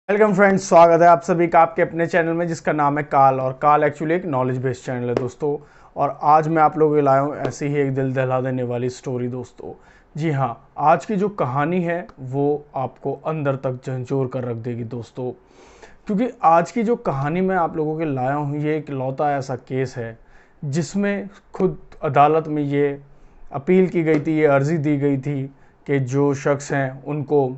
Welcome friends, स्वागत है आप सभी का आपके अपने चैनल में जिसका नाम है काल। और काल एक्चुअली एक नॉलेज बेस्ड चैनल है दोस्तों। और आज मैं आप लोगों के लाया हूँ ऐसी ही एक दिल दहला देने वाली स्टोरी दोस्तों। जी हाँ, आज की जो कहानी है वो आपको अंदर तक झंझोर कर रख देगी दोस्तों। क्योंकि आज की जो कहानी मैं आप लोगों के लाया हूँ ये एक लौता ऐसा केस है जिसमें खुद अदालत में ये अपील की गई थी, ये अर्जी दी गई थी कि जो शख्स हैं उनको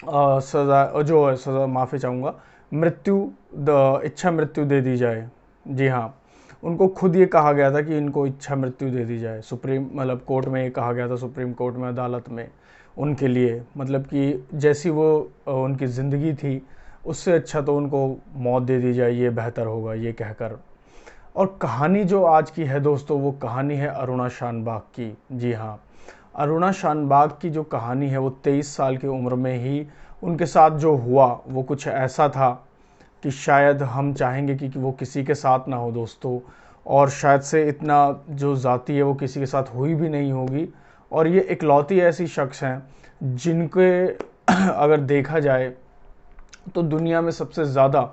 सज़ा जो है सज़ा माफ़ी चाहूँगा, मृत्यु इच्छा मृत्यु दे दी जाए। जी हाँ, उनको खुद ये कहा गया था कि इनको इच्छा मृत्यु दे दी जाए। सुप्रीम मतलब कोर्ट में ये कहा गया था, सुप्रीम कोर्ट में, अदालत में उनके लिए, मतलब कि जैसी वो उनकी ज़िंदगी थी उससे अच्छा तो उनको मौत दे दी जाए, ये बेहतर होगा ये कहकर। और कहानी जो आज की है दोस्तों वो कहानी है अरुणा शानबाग की। जी हाँ, अरुणा शानबाग की जो कहानी है वो 23 साल की उम्र में ही उनके साथ जो हुआ वो कुछ ऐसा था कि शायद हम चाहेंगे कि वो किसी के साथ ना हो दोस्तों। और शायद से इतना जो ज़ाती है वो किसी के साथ हुई भी नहीं होगी। और ये इकलौती ऐसी शख्स हैं जिनके अगर देखा जाए तो दुनिया में सबसे ज़्यादा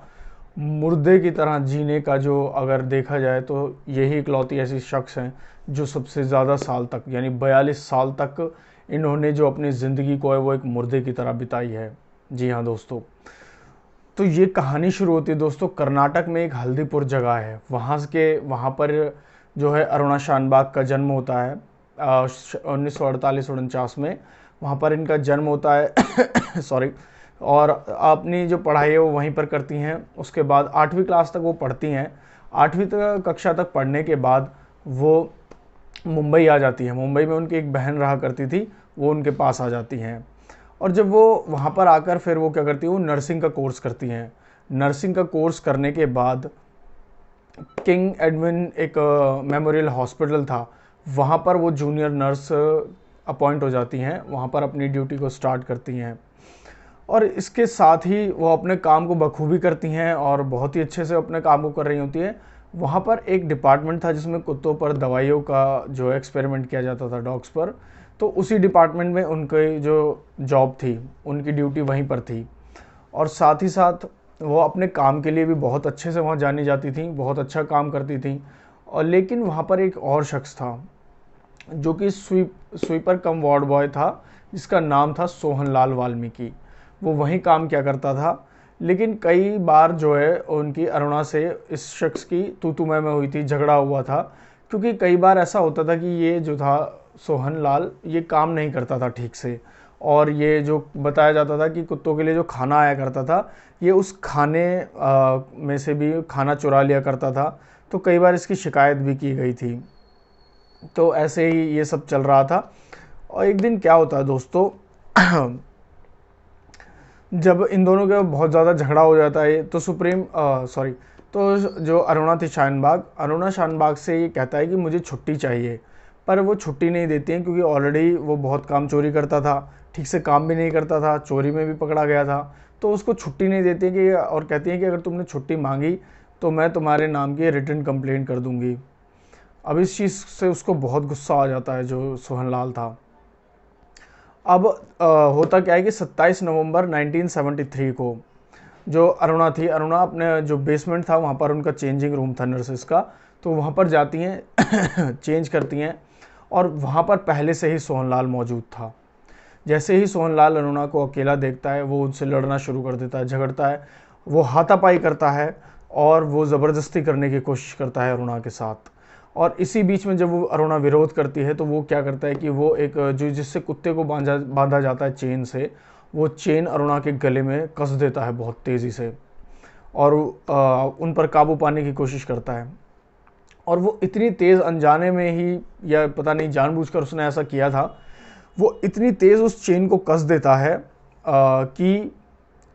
मुर्दे की तरह जीने का जो अगर देखा जाए तो यही इकलौती ऐसी शख्स हैं जो सबसे ज़्यादा साल तक यानी 42 साल तक इन्होंने जो अपनी ज़िंदगी को है वो एक मुर्दे की तरह बिताई है। जी हाँ दोस्तों, तो ये कहानी शुरू होती है दोस्तों कर्नाटक में एक हल्दीपुर जगह है, वहाँ पर जो है अरुणा शानबाग का जन्म होता है 1948-49 में। वहाँ पर इनका जन्म होता है सॉरी। और अपनी जो पढ़ाई है वो वहीं पर करती हैं। उसके बाद 8वीं क्लास तक वो पढ़ती हैं। 8वीं कक्षा तक पढ़ने के बाद वो मुंबई आ जाती हैं। मुंबई में उनकी एक बहन रहा करती थी, वो उनके पास आ जाती हैं। और जब वो वहाँ पर आकर फिर वो क्या करती हैं, वो नर्सिंग का कोर्स करती हैं। नर्सिंग का कोर्स करने के बाद किंग एडविन एक मेमोरियल हॉस्पिटल था, वहाँ पर वो जूनियर नर्स अपॉइंट हो जाती हैं, वहाँ पर अपनी ड्यूटी को स्टार्ट करती हैं। और इसके साथ ही वो अपने काम को बखूबी करती हैं और बहुत ही अच्छे से अपने काम को कर रही होती हैं। वहाँ पर एक डिपार्टमेंट था जिसमें कुत्तों पर दवाइयों का जो एक्सपेरिमेंट किया जाता था, डॉग्स पर। तो उसी डिपार्टमेंट में उनकी जो जॉब थी, उनकी ड्यूटी वहीं पर थी। और साथ ही साथ वो अपने काम के लिए भी बहुत अच्छे से वहाँ जानी जाती थी, बहुत अच्छा काम करती थी। और लेकिन वहाँ पर एक और शख्स था जो कि स्वीपर कम वार्ड बॉय था, जिसका नाम था सोहनलाल वाल्मीकि। वो वहीं काम किया करता था। लेकिन कई बार जो है उनकी अरुणा से इस शख्स की तू मैं हुई थी, झगड़ा हुआ था। क्योंकि कई बार ऐसा होता था कि ये जो था सोहनलाल ये काम नहीं करता था ठीक से। और ये जो बताया जाता था कि कुत्तों के लिए जो खाना आया करता था, ये उस खाने में से भी खाना चुरा लिया करता था। तो कई बार इसकी शिकायत भी की गई थी। तो ऐसे ही ये सब चल रहा था। और एक दिन क्या होता है दोस्तों जब इन दोनों का बहुत ज़्यादा झगड़ा हो जाता है तो तो जो अरुणा शानबाग से ये कहता है कि मुझे छुट्टी चाहिए। पर वो छुट्टी नहीं देती हैं क्योंकि ऑलरेडी वो बहुत काम चोरी करता था, ठीक से काम भी नहीं करता था, चोरी में भी पकड़ा गया था। तो उसको छुट्टी नहीं देती कि, और कहती हैं कि अगर तुमने छुट्टी मांगी तो मैं तुम्हारे नाम की रिटर्न कंप्लेंट कर दूंगी। अब इस चीज़ से उसको बहुत गुस्सा आ जाता है जो सोहनलाल था। अब होता क्या है कि 27 नवंबर 1973 को जो अरुणा थी, अरुणा अपने जो बेसमेंट था वहाँ पर उनका चेंजिंग रूम था नर्सेस का, तो वहाँ पर जाती हैं चेंज करती हैं। और वहाँ पर पहले से ही सोहनलाल मौजूद था। जैसे ही सोहनलाल अरुणा को अकेला देखता है वो उनसे लड़ना शुरू कर देता है, झगड़ता है, वो हाथापाई करता है और वो ज़बरदस्ती करने की कोशिश करता है अरुणा के साथ। और इसी बीच में जब वो अरुणा विरोध करती है तो वो क्या करता है कि वो एक जो जिससे कुत्ते को बांधा जाता है चेन से, वो चेन अरुणा के गले में कस देता है बहुत तेज़ी से। और उन पर काबू पाने की कोशिश करता है। और वो इतनी तेज़, अनजाने में ही या पता नहीं जानबूझकर उसने ऐसा किया था, वो इतनी तेज़ उस चेन को कस देता है कि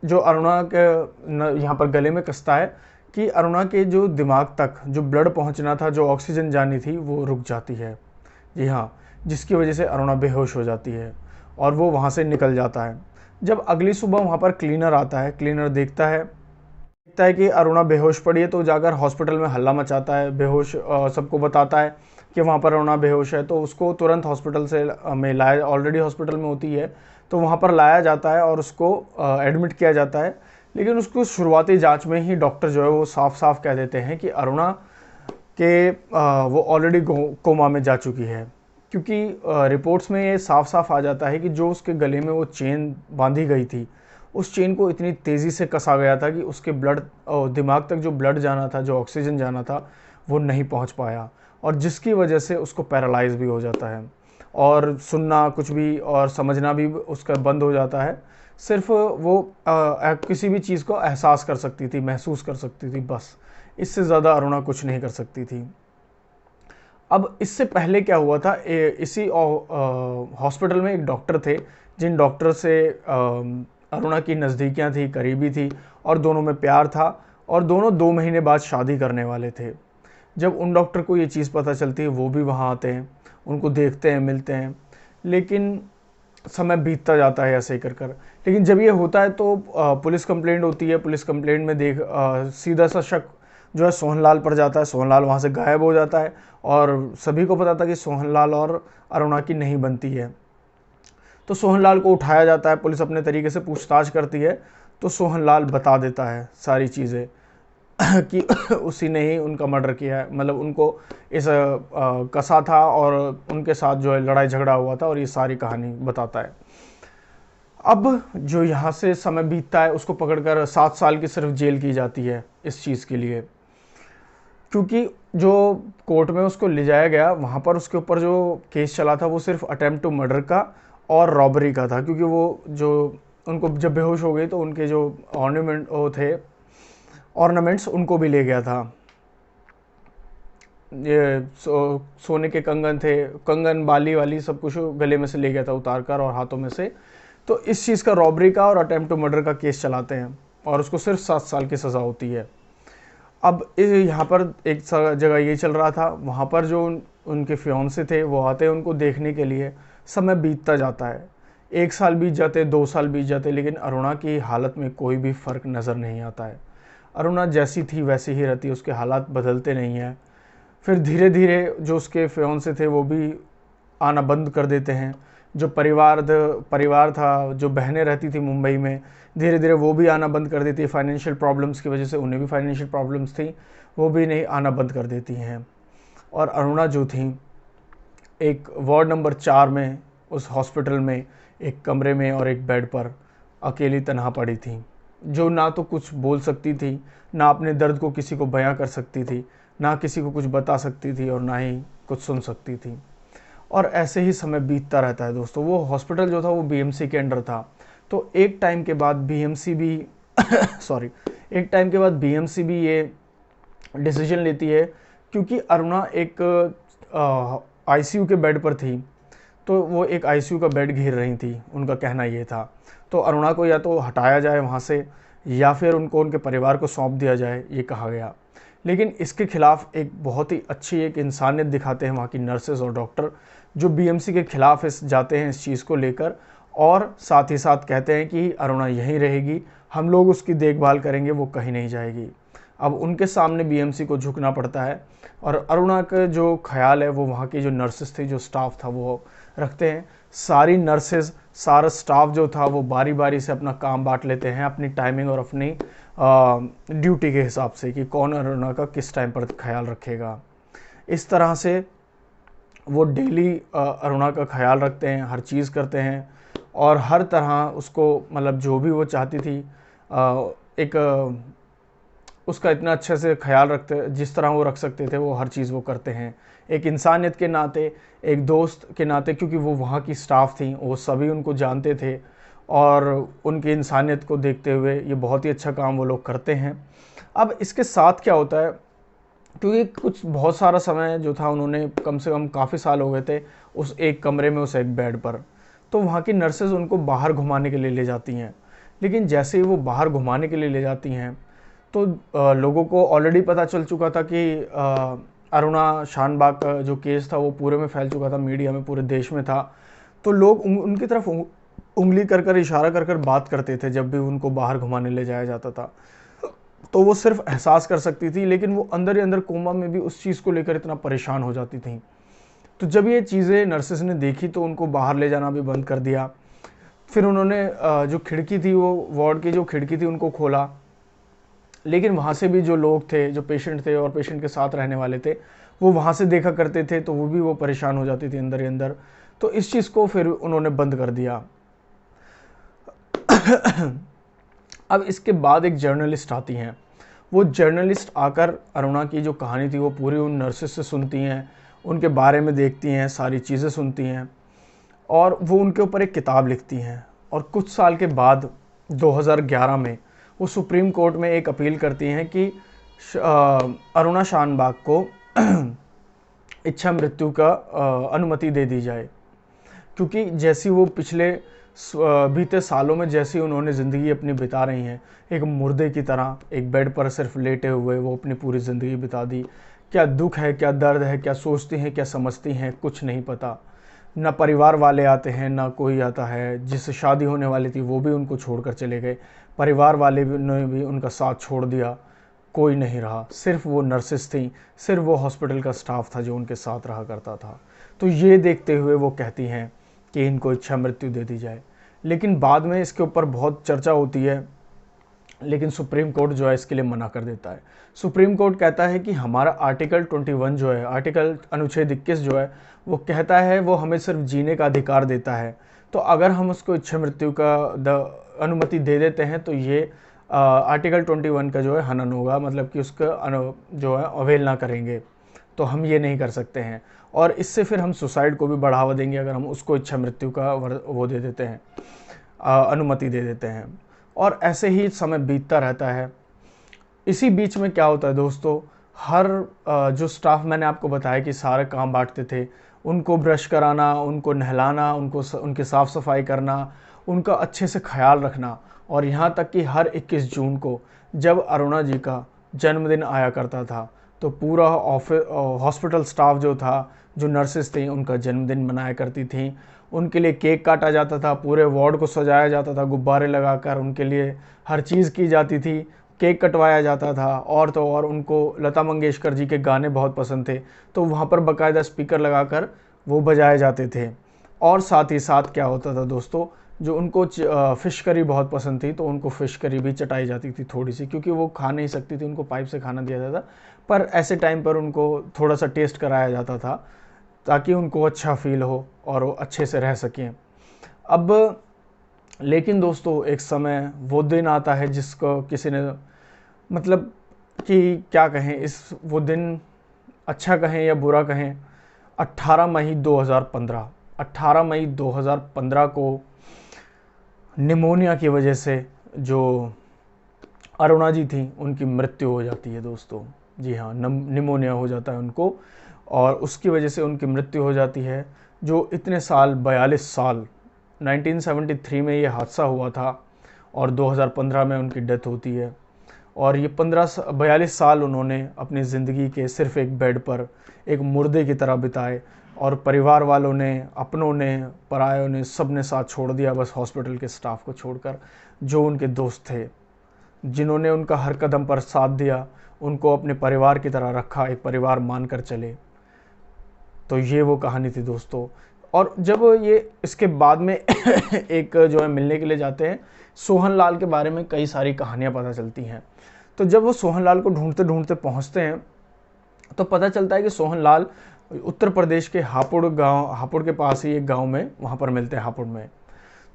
जो अरुणा के यहाँ पर गले में कसता है कि अरुणा के जो दिमाग तक जो ब्लड पहुँचना था, जो ऑक्सीजन जानी थी, वो रुक जाती है। जी हाँ, जिसकी वजह से अरुणा बेहोश हो जाती है और वो वहाँ से निकल जाता है। जब अगली सुबह वहाँ पर क्लीनर आता है, क्लीनर देखता है कि अरुणा बेहोश पड़ी है, तो जाकर हॉस्पिटल में हल्ला मचाता है, बेहोश सबको बताता है कि वहाँ पर अरुणा बेहोश है। तो उसको तुरंत हॉस्पिटल से में लाया, ऑलरेडी हॉस्पिटल में होती है, तो वहाँ पर लाया जाता है और उसको एडमिट किया जाता है। लेकिन उसको शुरुआती जांच में ही डॉक्टर जो है वो साफ साफ कह देते हैं कि अरुणा के वो ऑलरेडी कोमा में जा चुकी है, क्योंकि रिपोर्ट्स में ये साफ साफ आ जाता है कि जो उसके गले में वो चेन बांधी गई थी, उस चेन को इतनी तेज़ी से कसा गया था कि उसके दिमाग तक जो ब्लड जाना था, जो ऑक्सीजन जाना था, वो नहीं पहुंच पाया, और जिसकी वजह से उसको पैरालाइज भी हो जाता है और सुनना कुछ भी और समझना भी उसका बंद हो जाता है। सिर्फ वो किसी भी चीज़ को एहसास कर सकती थी, महसूस कर सकती थी, बस इससे ज़्यादा अरुणा कुछ नहीं कर सकती थी। अब इससे पहले क्या हुआ था, इसी हॉस्पिटल में एक डॉक्टर थे जिन डॉक्टर से अरुणा की नज़दीकियाँ थी, करीबी थी, और दोनों में प्यार था, और दोनों 2 महीने बाद शादी करने वाले थे। जब उन डॉक्टर को ये चीज़ पता चलती है, वो भी वहाँ आते हैं, उनको देखते हैं, मिलते हैं, लेकिन समय बीतता जाता है ऐसे ही कर कर। लेकिन जब ये होता है तो पुलिस कंप्लेंट होती है। पुलिस कंप्लेंट में सीधा सा शक जो है सोहनलाल पर जाता है। सोहनलाल वहाँ से गायब हो जाता है, और सभी को पता था कि सोहनलाल और अरुणा की नहीं बनती है। तो सोहनलाल को उठाया जाता है, पुलिस अपने तरीके से पूछताछ करती है, तो सोहनलाल बता देता है सारी चीज़ें कि उसी ने ही उनका मर्डर किया है, मतलब उनको इस कसा था और उनके साथ जो है लड़ाई झगड़ा हुआ था, और ये सारी कहानी बताता है। अब जो यहाँ से समय बीतता है, उसको पकड़कर 7 साल की सिर्फ जेल की जाती है इस चीज़ के लिए, क्योंकि जो कोर्ट में उसको ले जाया गया, वहाँ पर उसके ऊपर जो केस चला था वो सिर्फ अटेम्प्ट टू मर्डर का और रॉबरी का था, क्योंकि वो जो उनको जब बेहोश हो गई तो उनके जो ऑर्नामेंट्स उनको भी ले गया था। ये सोने के कंगन थे, कंगन, बाली वाली सब कुछ गले में से ले गया था उतार कर, और हाथों में से। तो इस चीज़ का रॉबरी का और अटेम्प्ट टू मर्डर का केस चलाते हैं, और उसको सिर्फ 7 साल की सज़ा होती है। अब यहाँ पर एक जगह ये चल रहा था, वहाँ पर जो उनके फियांसे थे वो आते हैं उनको देखने के लिए। समय बीतता जाता है, 1 साल बीत जाते, 2 साल बीत जाते, लेकिन अरुणा की हालत में कोई भी फ़र्क नज़र नहीं आता है। अरुणा जैसी थी वैसी ही रहती है, उसके हालात बदलते नहीं हैं। फिर धीरे धीरे जो उसके फियांसे थे वो भी आना बंद कर देते हैं। जो परिवार था, जो बहनें रहती थी मुंबई में, धीरे धीरे वो भी आना बंद कर देती है। फाइनेंशियल प्रॉब्लम्स की वजह से, उन्हें भी फाइनेंशियल प्रॉब्लम्स थी, वो भी नहीं आना बंद कर देती हैं। और अरुणा जो थी, एक वार्ड नंबर 4 में उस हॉस्पिटल में एक कमरे में और एक बेड पर अकेली तनहा पड़ी थी, जो ना तो कुछ बोल सकती थी, ना अपने दर्द को किसी को बयां कर सकती थी, ना किसी को कुछ बता सकती थी, और ना ही कुछ सुन सकती थी। और ऐसे ही समय बीतता रहता है दोस्तों। वो हॉस्पिटल जो था वो बीएमसी के अंडर था, तो एक टाइम के बाद बीएमसी भी सॉरी एक टाइम के बाद बीएमसी भी ये डिसीजन लेती है, क्योंकि अरुणा एक आईसीयू के बेड पर थी, तो वो एक आईसीयू का बेड घेर रही थी, उनका कहना ये था। तो अरुणा को या तो हटाया जाए वहाँ से, या फिर उनको उनके परिवार को सौंप दिया जाए, ये कहा गया। लेकिन इसके खिलाफ एक बहुत ही अच्छी एक इंसानियत दिखाते हैं वहाँ की नर्सेज और डॉक्टर, जो बीएमसी के खिलाफ जाते हैं इस चीज़ को लेकर, और साथ ही साथ कहते हैं कि अरुणा यहीं रहेगी, हम लोग उसकी देखभाल करेंगे, वो कहीं नहीं जाएगी। अब उनके सामने बीएमसी को झुकना पड़ता है, और अरुणा का जो ख्याल है वो वहाँ की जो नर्सेस थी, जो स्टाफ था, वो रखते हैं। सारी नर्सेज, सारा स्टाफ जो था वो बारी बारी से अपना काम बांट लेते हैं, अपनी टाइमिंग और अपनी ड्यूटी के हिसाब से, कि कौन अरुणा का किस टाइम पर ख्याल रखेगा। इस तरह से वो डेली अरुणा का ख्याल रखते हैं, हर चीज़ करते हैं, और हर तरह उसको, मतलब जो भी वो चाहती थी, उसका इतना अच्छे से ख्याल रखते, जिस तरह वो रख सकते थे वो हर चीज़ वो करते हैं। एक इंसानियत के नाते, एक दोस्त के नाते, क्योंकि वो वहाँ की स्टाफ थी, वो सभी उनको जानते थे, और उनकी इंसानियत को देखते हुए ये बहुत ही अच्छा काम वो लोग करते हैं। अब इसके साथ क्या होता है, क्योंकि बहुत सारा समय जो था, उन्होंने कम से कम काफ़ी साल हो गए थे उस एक कमरे में, उस एक बेड पर, तो वहाँ की नर्सेज उनको बाहर घुमाने के लिए ले जाती हैं। लेकिन जैसे ही वो बाहर घुमाने के लिए ले जाती हैं, तो लोगों को ऑलरेडी पता चल चुका था कि अरुणा शानबाग का जो केस था वो पूरे में फैल चुका था, मीडिया में, पूरे देश में था। तो लोग उनकी तरफ उंगली कर कर, इशारा कर कर बात करते थे जब भी उनको बाहर घुमाने ले जाया जाता था। तो वो सिर्फ एहसास कर सकती थी, लेकिन वो अंदर ही अंदर कोमा में भी उस चीज़ को लेकर इतना परेशान हो जाती थी। तो जब ये चीज़ें नर्सेस ने देखी तो उनको बाहर ले जाना भी बंद कर दिया। फिर उन्होंने जो खिड़की थी, वो वार्ड की जो खिड़की थी उनको खोला, लेकिन वहाँ से भी जो लोग थे, जो पेशेंट थे और पेशेंट के साथ रहने वाले थे, वो वहाँ से देखा करते थे, तो वो परेशान हो जाती थी अंदर ही अंदर। तो इस चीज़ को फिर उन्होंने बंद कर दिया। अब इसके बाद एक जर्नलिस्ट आती हैं। वो जर्नलिस्ट आकर अरुणा की जो कहानी थी वो पूरी उन नर्सेस से सुनती हैं, उनके बारे में देखती हैं, सारी चीज़ें सुनती हैं, और वो उनके ऊपर एक किताब लिखती हैं। और कुछ साल के बाद 2011 में वो सुप्रीम कोर्ट में एक अपील करती हैं कि अरुणा शानबाग को इच्छा मृत्यु का अनुमति दे दी जाए, क्योंकि जैसी वो पिछले बीते सालों में जैसी उन्होंने ज़िंदगी अपनी बिता रही हैं, एक मुर्दे की तरह एक बेड पर सिर्फ लेटे हुए वो अपनी पूरी ज़िंदगी बिता दी। क्या दुख है, क्या दर्द है, क्या सोचती हैं, क्या समझती हैं, कुछ नहीं पता। ना परिवार वाले आते हैं, ना कोई आता है। जिससे शादी होने वाली थी वो भी उनको छोड़कर चले गए, परिवार वाले ने भी उनका साथ छोड़ दिया, कोई नहीं रहा। सिर्फ वो नर्सेस थी, सिर्फ वो हॉस्पिटल का स्टाफ था जो उनके साथ रहा करता था। तो ये देखते हुए वो कहती हैं कि इनको इच्छा मृत्यु दे दी जाए। लेकिन बाद में इसके ऊपर बहुत चर्चा होती है, लेकिन सुप्रीम कोर्ट जो है इसके लिए मना कर देता है। सुप्रीम कोर्ट कहता है कि हमारा आर्टिकल 21 जो है, आर्टिकल अनुच्छेद 21 जो है, वो कहता है वो हमें सिर्फ जीने का अधिकार देता है। तो अगर हम उसको इच्छा मृत्यु का अनुमति दे देते हैं तो ये आर्टिकल 21 का जो है हनन होगा, मतलब कि उसका जो है अवहेलना करेंगे। तो हम ये नहीं कर सकते हैं, और इससे फिर हम सुसाइड को भी बढ़ावा देंगे अगर हम उसको इच्छा मृत्यु का वो दे देते हैं, अनुमति दे देते हैं। और ऐसे ही समय बीतता रहता है। इसी बीच में क्या होता है दोस्तों, हर जो स्टाफ मैंने आपको बताया कि सारे काम बांटते थे, उनको ब्रश कराना, उनको नहलाना, उनकी साफ़ सफाई करना, उनका अच्छे से ख्याल रखना, और यहाँ तक कि हर 21 जून को जब अरुणा जी का जन्मदिन आया करता था तो पूरा हॉस्पिटल स्टाफ जो था, जो नर्सेस थी, उनका जन्मदिन मनाया करती थी। उनके लिए केक काटा जाता था, पूरे वार्ड को सजाया जाता था, गुब्बारे लगाकर उनके लिए हर चीज़ की जाती थी, केक कटवाया जाता था। और तो और उनको लता मंगेशकर जी के गाने बहुत पसंद थे, तो वहाँ पर बाकायदा स्पीकर लगाकर वो बजाए जाते थे। और साथ ही साथ क्या होता था दोस्तों, जो उनको फ़िश करी बहुत पसंद थी, तो उनको फ़िश करी भी चटाई जाती थी थोड़ी सी, क्योंकि वो खा नहीं सकती थी, उनको पाइप से खाना दिया जाता था, पर ऐसे टाइम पर उनको थोड़ा सा टेस्ट कराया जाता था ताकि उनको अच्छा फील हो और वो अच्छे से रह सकें। अब लेकिन दोस्तों एक समय वो दिन आता है जिसको किसी ने, मतलब कि क्या कहें, वो दिन अच्छा कहें या बुरा कहें। 18 मई 2015 18 मई 2015 को निमोनिया की वजह से जो अरुणा जी थी उनकी मृत्यु हो जाती है दोस्तों। जी हाँ, निमोनिया हो जाता है उनको, और उसकी वजह से उनकी मृत्यु हो जाती है। जो इतने साल, 42 साल, 1973 में ये हादसा हुआ था और 2015 में उनकी डेथ होती है। और ये 42 साल उन्होंने अपनी ज़िंदगी के सिर्फ एक बेड पर एक मुर्दे की तरह बिताए, और परिवार वालों ने, अपनों ने, परायों ने, सब ने साथ छोड़ दिया, बस हॉस्पिटल के स्टाफ को छोड़कर। जो उनके दोस्त थे, जिन्होंने उनका हर कदम पर साथ दिया, उनको अपने परिवार की तरह रखा, एक परिवार मानकर चले। तो ये वो कहानी थी दोस्तों। और जब ये इसके बाद में एक जो है मिलने के लिए जाते हैं, सोहन लाल के बारे में कई सारी कहानियाँ पता चलती हैं। तो जब वो सोहन लाल को ढूंढते ढूंढते पहुंचते हैं तो पता चलता है कि सोहन लाल उत्तर प्रदेश के हापुड़ के पास ही एक गांव में, वहाँ पर मिलते हैं हापुड़ में।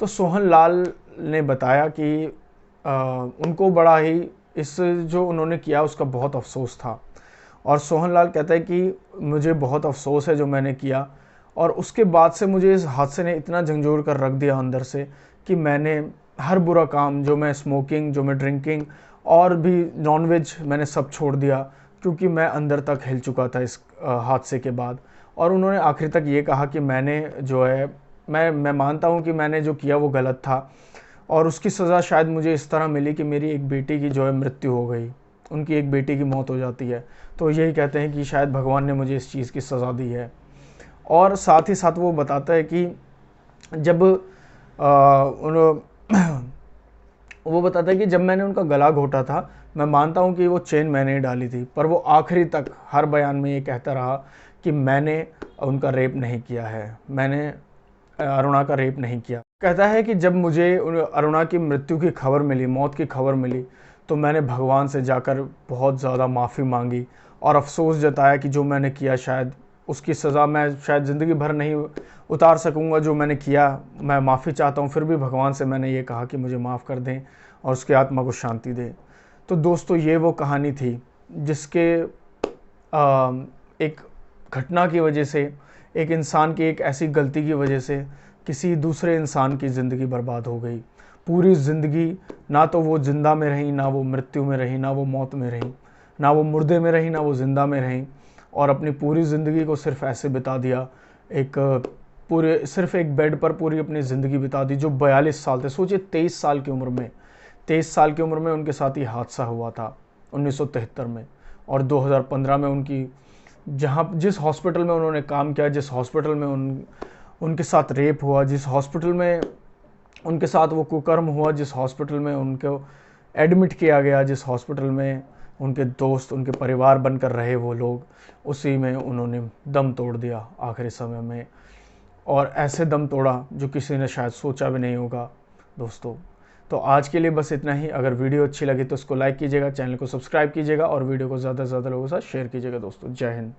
तो सोहन लाल ने बताया कि उनको बड़ा ही इस जो उन्होंने किया उसका बहुत अफसोस था। और सोहन लाल कहता है कि मुझे बहुत अफसोस है जो मैंने किया, और उसके बाद से मुझे इस हादसे ने इतना झंझोड़ कर रख दिया अंदर से कि मैंने हर बुरा काम, जो मैं स्मोकिंग, जो मैं ड्रिंकिंग और भी नॉनवेज, मैंने सब छोड़ दिया, क्योंकि मैं अंदर तक हिल चुका था इस हादसे के बाद। और उन्होंने आखिर तक ये कहा कि मैंने जो है, मैं मानता हूँ कि मैंने जो किया वो गलत था, और उसकी सज़ा शायद मुझे इस तरह मिली कि मेरी एक बेटी की जो है मृत्यु हो गई, उनकी एक बेटी की मौत हो जाती है। तो यही कहते हैं कि शायद भगवान ने मुझे इस चीज़ की सज़ा दी है। और साथ ही साथ वो बताता है कि जब वो बताता है कि जब मैंने उनका गला घोटा था, मैं मानता हूँ कि वो चेन मैंने ही डाली थी, पर वो आखिरी तक हर बयान में ये कहता रहा कि मैंने उनका रेप नहीं किया है, मैंने अरुणा का रेप नहीं किया। कहता है कि जब मुझे अरुणा की मृत्यु की खबर मिली, मौत की खबर मिली, तो मैंने भगवान से जाकर बहुत ज़्यादा माफ़ी मांगी और अफसोस जताया कि जो मैंने किया शायद उसकी सज़ा मैं शायद ज़िंदगी भर नहीं उतार सकूंगा। जो मैंने किया, मैं माफ़ी चाहता हूँ। फिर भी भगवान से मैंने ये कहा कि मुझे माफ़ कर दें और उसकी आत्मा को शांति दें। तो दोस्तों, ये वो कहानी थी जिसके एक घटना की वजह से, एक इंसान की एक ऐसी गलती की वजह से किसी दूसरे इंसान की ज़िंदगी बर्बाद हो गई। पूरी ज़िंदगी ना तो वो ज़िंदा में रही, ना वो मृत्यु में रही, ना वो मौत में रही, ना वो मुर्दे में रही, ना वो ज़िंदा में रही, और अपनी पूरी ज़िंदगी को सिर्फ ऐसे बिता दिया, एक पूरे सिर्फ एक बेड पर पूरी अपनी ज़िंदगी बिता दी। जो 42 साल थे, सोचिए 23 साल की उम्र में, 23 साल की उम्र में उनके साथ ये हादसा हुआ था 1973 में। और 2015 में उनकी जिस हॉस्पिटल में उन्होंने काम किया, जिस हॉस्पिटल में उनके साथ रेप हुआ, जिस हॉस्पिटल में उनके साथ वो कुकर्म हुआ, जिस हॉस्पिटल में उनको एडमिट किया गया, जिस हॉस्पिटल में उनके दोस्त, उनके परिवार बनकर रहे वो लोग, उसी में उन्होंने दम तोड़ दिया आखिरी समय में। और ऐसे दम तोड़ा जो किसी ने शायद सोचा भी नहीं होगा दोस्तों। तो आज के लिए बस इतना ही। अगर वीडियो अच्छी लगी तो उसको लाइक कीजिएगा, चैनल को सब्सक्राइब कीजिएगा और वीडियो को ज़्यादा से ज़्यादा लोगों के साथ शेयर कीजिएगा दोस्तों। जय हिंद।